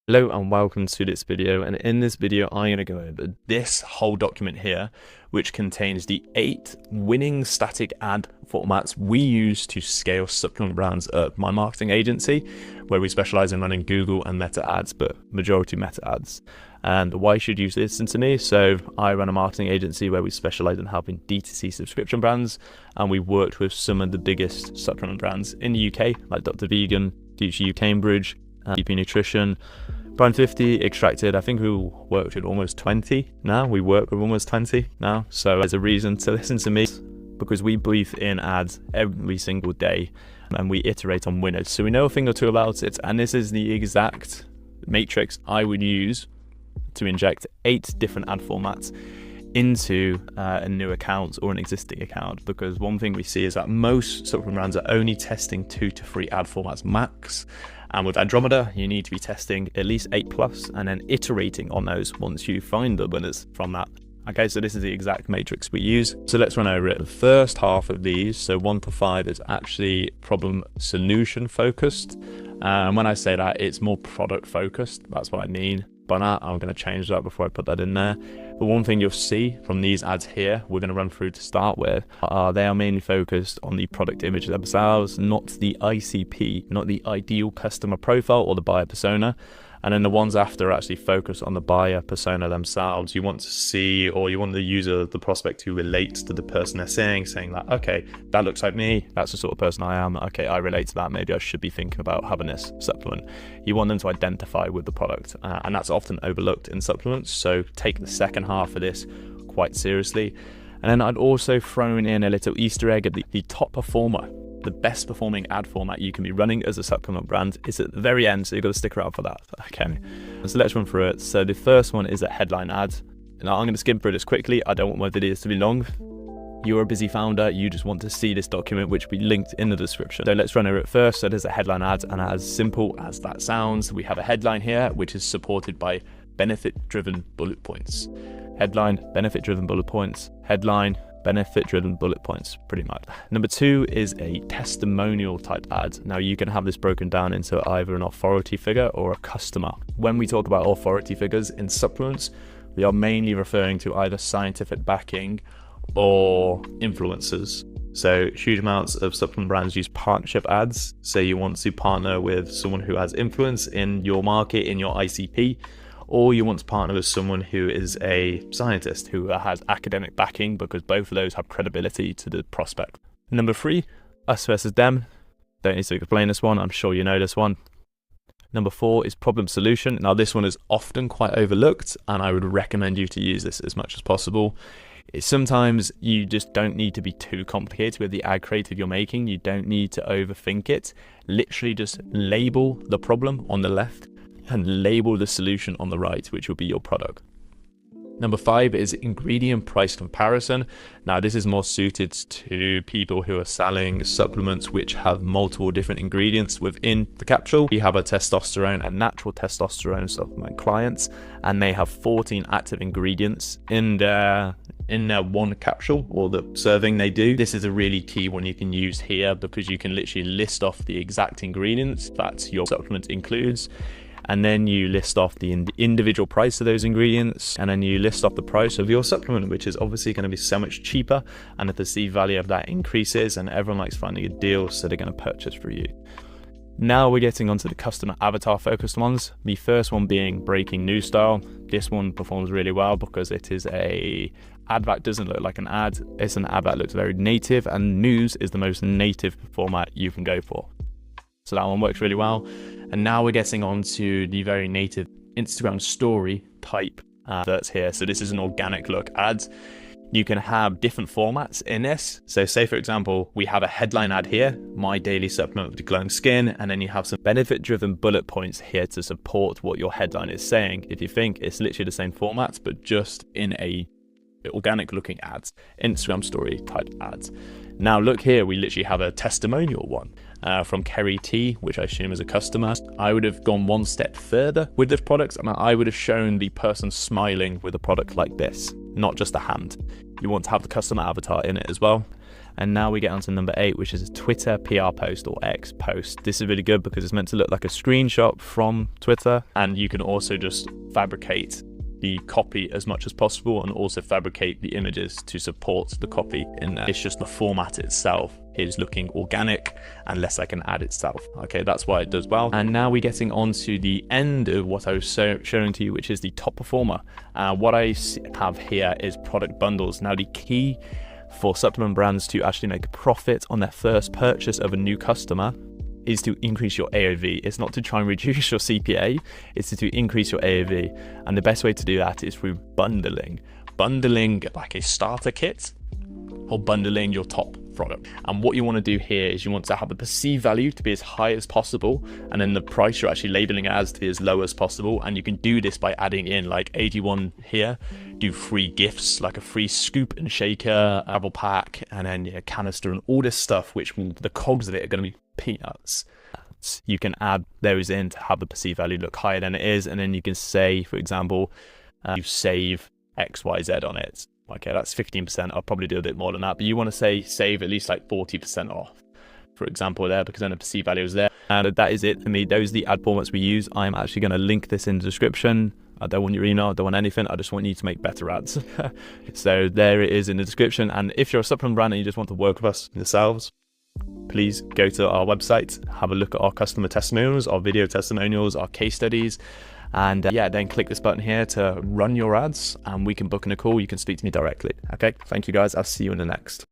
Hello and welcome to this video, and in this video I'm going to go over this whole document here, which contains the 8 winning static ad formats we use to scale supplement brands at my marketing agency, where we specialize in running Google and Meta ads, but majority Meta ads. And why you should use this to me? So I run a marketing agency where we specialize in helping D2C subscription brands, and we worked with some of the biggest supplement brands in the UK, like Dr. Vegan, DHU Cambridge, NCPA Nutrition, Prime50, Extracted. I think we worked with almost 20 now. We work with almost 20 now. So there's a reason to listen to me, because we brief in ads every single day and we iterate on winners. So we know a thing or two about it. And this is the exact matrix I would use to inject 8 different ad formats into a new account or an existing account. Because one thing we see is that most supplement brands are only testing 2 to 3 ad formats max. And with Andromeda, you need to be testing at least 8+ and then iterating on those once you find the winners from that. Okay, so this is the exact matrix we use. So let's run over it. The first half of these, so 1 to 5, is actually problem solution focused. And when I say that, it's more product focused. That's what I mean by that. I'm going to change that before I put that in there. But one thing you'll see from these ads here, we're going to run through to start with, they are mainly focused on the product images themselves, not the ICP, not the ideal customer profile or the buyer persona. And then the ones after actually focus on the buyer persona themselves. You want to see, or you want the user, the prospect, to relate to the person they're saying that, okay, that looks like me, that's the sort of person I am, okay, I relate to that, maybe I should be thinking about having this supplement. You want them to identify with the product, and that's often overlooked in supplements, so take the second half of this quite seriously. And then I'd also thrown in a little Easter egg at the top performer. The best performing ad format you can be running as a supplement brand is at the very end, so you've got to stick around for that. Okay, so let's run through it. So the first one is a headline ad. Now I'm going to skim through this quickly. I don't want my videos to be long. You're a busy founder, you just want to see this document, which we linked in the description. So let's run over it first. So there's a headline ad, and as simple as that sounds, we have a headline here, which is supported by benefit-driven bullet points. Headline, benefit-driven bullet points. Headline, benefit-driven bullet points, pretty much. Number 2 is a testimonial type ad. Now you can have this broken down into either an authority figure or a customer. When we talk about authority figures in supplements, we are mainly referring to either scientific backing or influencers. So huge amounts of supplement brands use partnership ads. Say you want to partner with someone who has influence in your market, in your ICP, or you want to partner with someone who is a scientist who has academic backing, because both of those have credibility to the prospect. Number 3, us versus them. Don't need to explain this one, I'm sure you know this one. Number 4 is problem solution. Now this one is often quite overlooked, and I would recommend you to use this as much as possible. Sometimes you just don't need to be too complicated with the ad creative you're making. You don't need to overthink it. Literally just label the problem on the left and label the solution on the right, which will be your product. Number 5 is ingredient price comparison. Now this is more suited to people who are selling supplements which have multiple different ingredients within the capsule. We have a testosterone and natural testosterone supplement clients, and they have 14 active ingredients in their one capsule, or the serving they do. This is a really key one you can use here, because you can literally list off the exact ingredients that your supplement includes. And then you list off the individual price of those ingredients, and then you list off the price of your supplement, which is obviously going to be so much cheaper, and the perceived value of that increases, and everyone likes finding a deal, so they're going to purchase for you. Now we're getting onto the customer avatar focused ones. The first one being breaking news style. This one performs really well because it is a ad that doesn't look like an ad. It's an ad that looks very native, and news is the most native format you can go for. So that one works really well. And now we're getting on to the very native Instagram story type adverts here. So this is an organic look ad. You can have different formats in this. So say, for example, we have a headline ad here, my daily supplement with glowing skin, and then you have some benefit-driven bullet points here to support what your headline is saying. If you think, it's literally the same format, but just in a organic looking ads, Instagram story type ads. Now look here, we literally have a testimonial one from Kerry T, which I assume is a customer. I would have gone one step further with this product, and I would have shown the person smiling with a product like this, not just a hand. You want to have the customer avatar in it as well. And now we get on to number 8, which is a Twitter PR post or X post. This is really good because it's meant to look like a screenshot from Twitter, and you can also just fabricate the copy as much as possible and also fabricate the images to support the copy in there. It's just the format itself is looking organic unless I can add itself. Okay, that's why it does well. And now we're getting on to the end of what I was showing to you, which is the top performer. What I have here is product bundles. Now the key for supplement brands to actually make a profit on their first purchase of a new customer is to increase your AOV. It's not to try and reduce your CPA, it's to increase your AOV. And the best way to do that is through bundling. Bundling like a starter kit or bundling your top product. And what you want to do here is you want to have the perceived value to be as high as possible, and then the price you're actually labeling it as to be as low as possible. And you can do this by adding in like 81 here, do free gifts like a free scoop and shaker, travel pack, and then a canister and all this stuff, which will, the cogs of it are going to be peanuts. You can add those in to have the perceived value look higher than it is, and then you can say, for example, you save XYZ on it. Okay, that's 15%. I'll probably do a bit more than that, but you want to say save at least like 40% off, for example, there, because then the perceived value is there. And that is it for me. Those are the ad formats we use. I'm actually going to link this in the description. I don't want your email, I don't want anything. I just want you to make better ads. So there it is in the description. And if you're a supplement brand and you just want to work with us yourselves, please go to our website, have a look at our customer testimonials, our video testimonials, our case studies, and yeah, then click this button here to run your ads and we can book in a call. You can speak to me directly. Okay, thank you guys. I'll see you in the next.